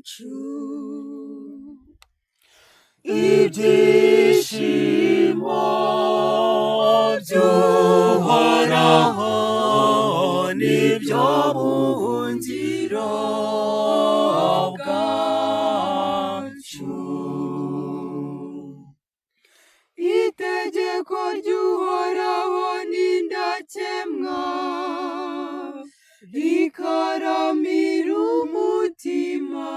bwacu. Ibyishimo by'Uhoraho nibyo buhungiro bwacu. Itegeko ry'Uhoraho ni ndakemwa, rikaramira umutima.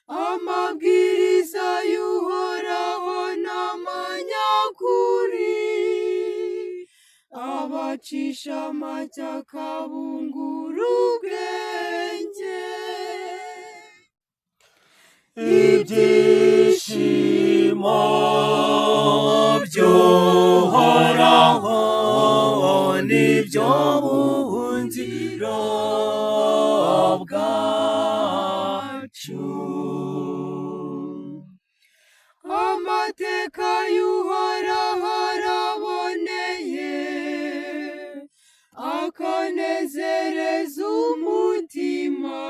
Amabwiriza y'Uhoraho n'amanyakuri, abacisha make akabungura ubwenge. Ibyishimo by'Uhoraho nibyo buhungiro bwacu. Amateka y'Uhoraho araboneye, akanezereza umutima.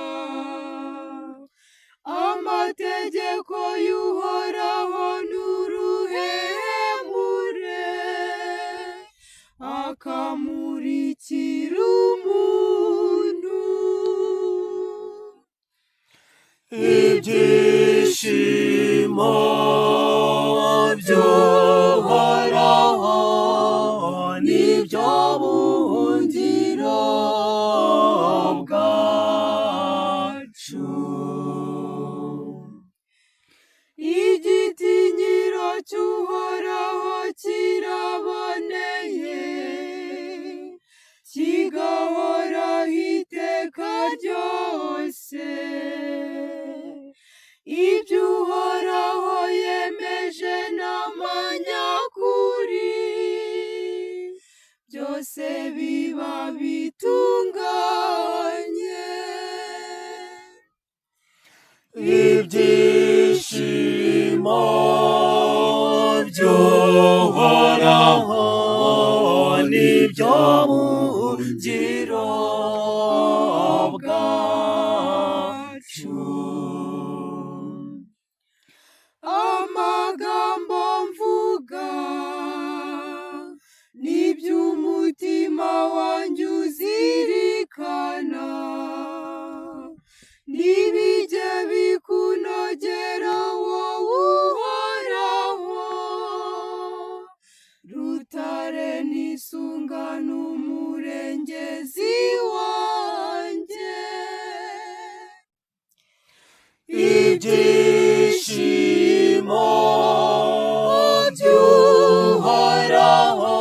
Amategeko y'Uhoraho n'uruhemure, akamurikira umuntu. Ibyishimo by'Uhoraho nibyo buhungiro bwacu. Igitinyiro cy'Uhoraho kiraboneye, kigahoraho iteka ryose. Ibyo Uhoraho yemeje n'amanyakuri, byose biba bitunganye. Ibyishimo by'Uhoraho nibyo buhungiro bwacu. Amagambo mvuga n'iby'umutima wanjye uzirikana, ntibijye bikunogera wowe Uhoraho. Rutare nisunga n'umurengezi wanjye. Ibyishimo by'Uhoraho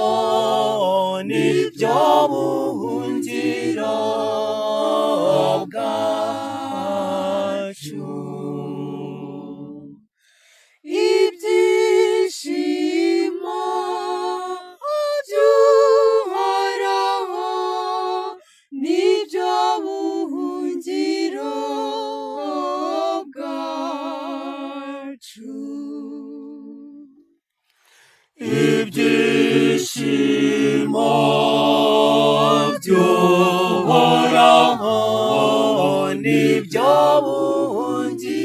nibyo buhungiro bwacu. Ibyishimo by'Uhoraho nibyo buhungiro bwacu. Ibyishimo by'Uhoraho nibyo buhungiro